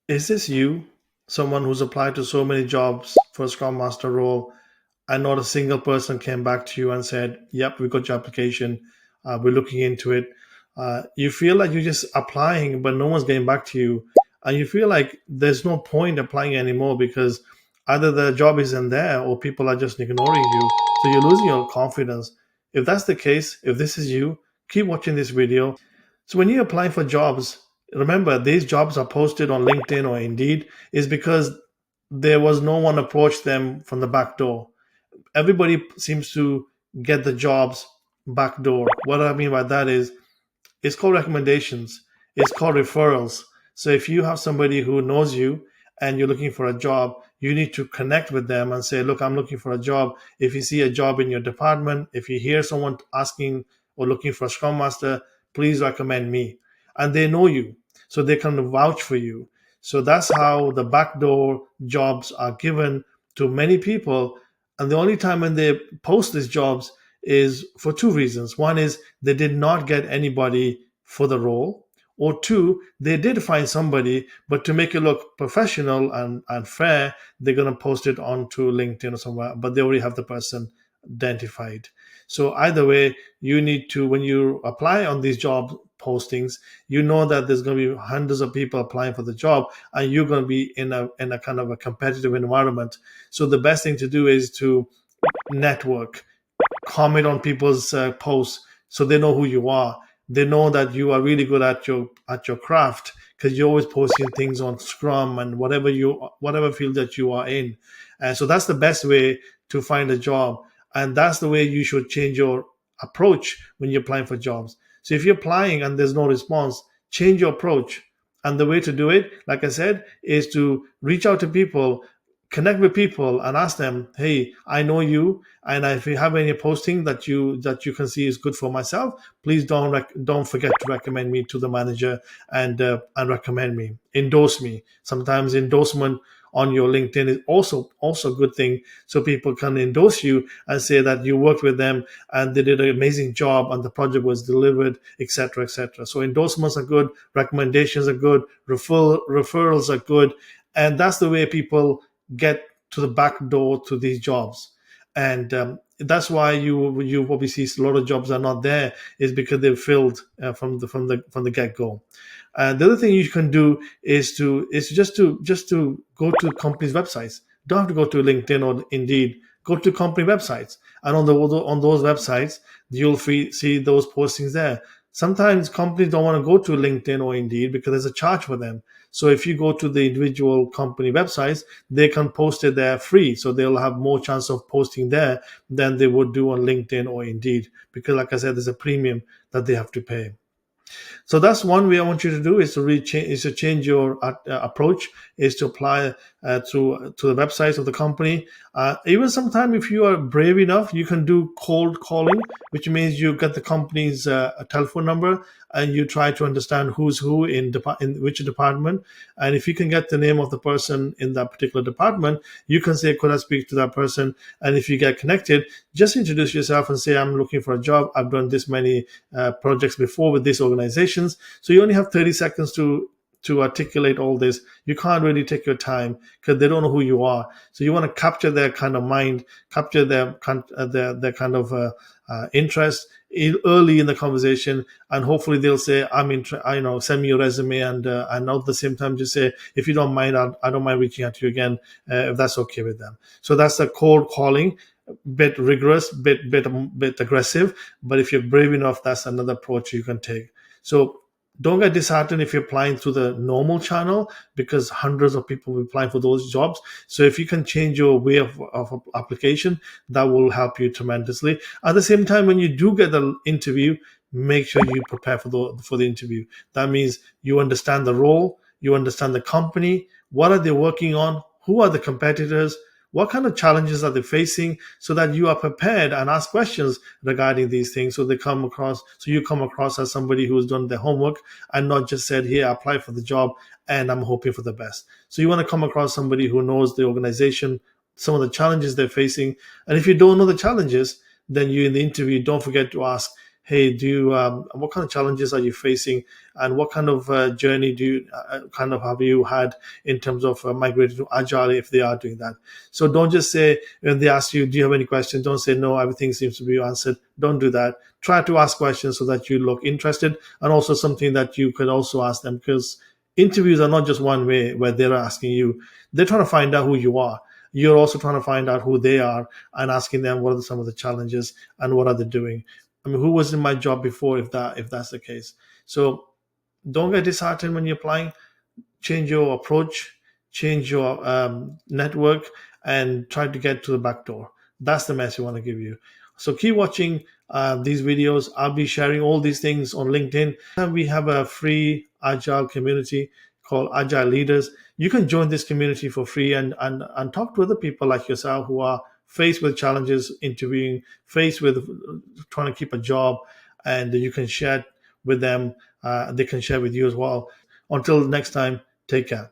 Is this you, someone who's applied to so many jobs for a Scrum Master role, and not a single person came back to you and said, "Yep, we got your application. We're looking into it." You feel like you're just applying, but no one's getting back to you, and you feel like there's no point applying anymore because either the job isn't there or people are just ignoring you. So you're losing your confidence. If that's the case, if this is you, keep watching this video. So when you apply for jobs, remember these jobs are posted on LinkedIn or Indeed is because there was no one approached them from the back door. Everybody seems to get the jobs back door. What I mean by that is it's called recommendations. It's called referrals. So if you have somebody who knows you and you're looking for a job, you need to connect with them and say, look, I'm looking for a job. If you see a job in your department, if you hear someone asking or looking for a Scrum Master, please recommend me. And they know you, so they can vouch for you. So that's how the backdoor jobs are given to many people. And the only time when they post these jobs is for two reasons. One is they did not get anybody for the role, or two, they did find somebody, but to make it look professional and fair, they're going to post it onto LinkedIn or somewhere, but they already have the person identified. So either way, you need to, when you apply on these job postings, you know that there's going to be hundreds of people applying for the job, and you're going to be in a kind of a competitive environment. So the best thing to do is to network, comment on people's posts so they know who you are. They know that you are really good at your craft because you're always posting things on Scrum and whatever field that you are in. And so that's the best way to find a job. And that's the way you should change your approach when you're applying for jobs. So if you're applying and there's no response, change your approach. And the way to do it, like I said, is to reach out to people, connect with people and ask them, hey, I know you, and if you have any posting that you can see is good for myself, please don't forget to recommend me to the manager and recommend me, endorse me. Sometimes endorsement on your LinkedIn is also a good thing, so people can endorse you and say that you worked with them and they did an amazing job and the project was delivered, etc., etc. So endorsements are good, recommendations are good, referrals are good, and that's the way people get to the back door to these jobs. And that's why you probably see a lot of jobs are not there, is because they're filled from the get go. The other thing you can do is just to go to companies' websites. Don't have to go to LinkedIn or Indeed. Go to company websites, and on those websites you'll see those postings there. Sometimes companies don't want to go to LinkedIn or Indeed because there's a charge for them. So if you go to the individual company websites, they can post it there free. So they'll have more chance of posting there than they would do on LinkedIn or Indeed. Because like I said, there's a premium that they have to pay. So that's one way I want you to do, is to change your approach, is to apply to the websites of the company. Even sometime if you are brave enough, you can do cold calling, which means you get the company's telephone number and you try to understand who's who in which department. And if you can get the name of the person in that particular department, you can say, could I speak to that person? And if you get connected, just introduce yourself and say, I'm looking for a job. I've done this many projects before with these organizations. So you only have 30 seconds to articulate all this. You can't really take your time because they don't know who you are. So you want to capture their kind of mind, capture their kind of interest early in the conversation, and hopefully they'll say, send me your resume, and at the same time just say, if you don't mind, I don't mind reaching out to you again, if that's okay with them. So that's the cold calling. Bit rigorous, bit aggressive, but if you're brave enough, that's another approach you can take. So don't get disheartened if you're applying through the normal channel, because hundreds of people will apply for those jobs. So if you can change your way of application, that will help you tremendously. At the same time, when you do get the interview, make sure you prepare for the interview. That means you understand the role, you understand the company, what are they working on, who are the competitors, what kind of challenges are they facing, so that you are prepared and ask questions regarding these things, so you come across as somebody who's done their homework and not just said, here, apply for the job and I'm hoping for the best. So you want to come across somebody who knows the organization, some of the challenges they're facing. And if you don't know the challenges, then you in the interview, don't forget to ask, hey, do you what kind of challenges are you facing, and what kind of journey do you kind of have you had in terms of migrating to agile if they are doing that. So don't just say, when they ask you, do you have any questions, don't say no, everything seems to be answered. Don't do that. Try to ask questions so that you look interested, and also something that you could also ask them, because interviews are not just one way where they're asking you. They're trying to find out who you are. You're also trying to find out who they are and asking them what are some of the challenges and what are they doing. I mean, who was in my job before, if that's the case. So don't get disheartened when you're applying. Change your approach, change your network, and try to get to the back door. That's the message I want to give you. So keep watching these videos. I'll be sharing all these things on LinkedIn. And we have a free agile community called Agile Leaders. You can join this community for free and talk to other people like yourself who are faced with challenges interviewing, faced with trying to keep a job, and you can share with them. They can share with you as well. Until next time, take care.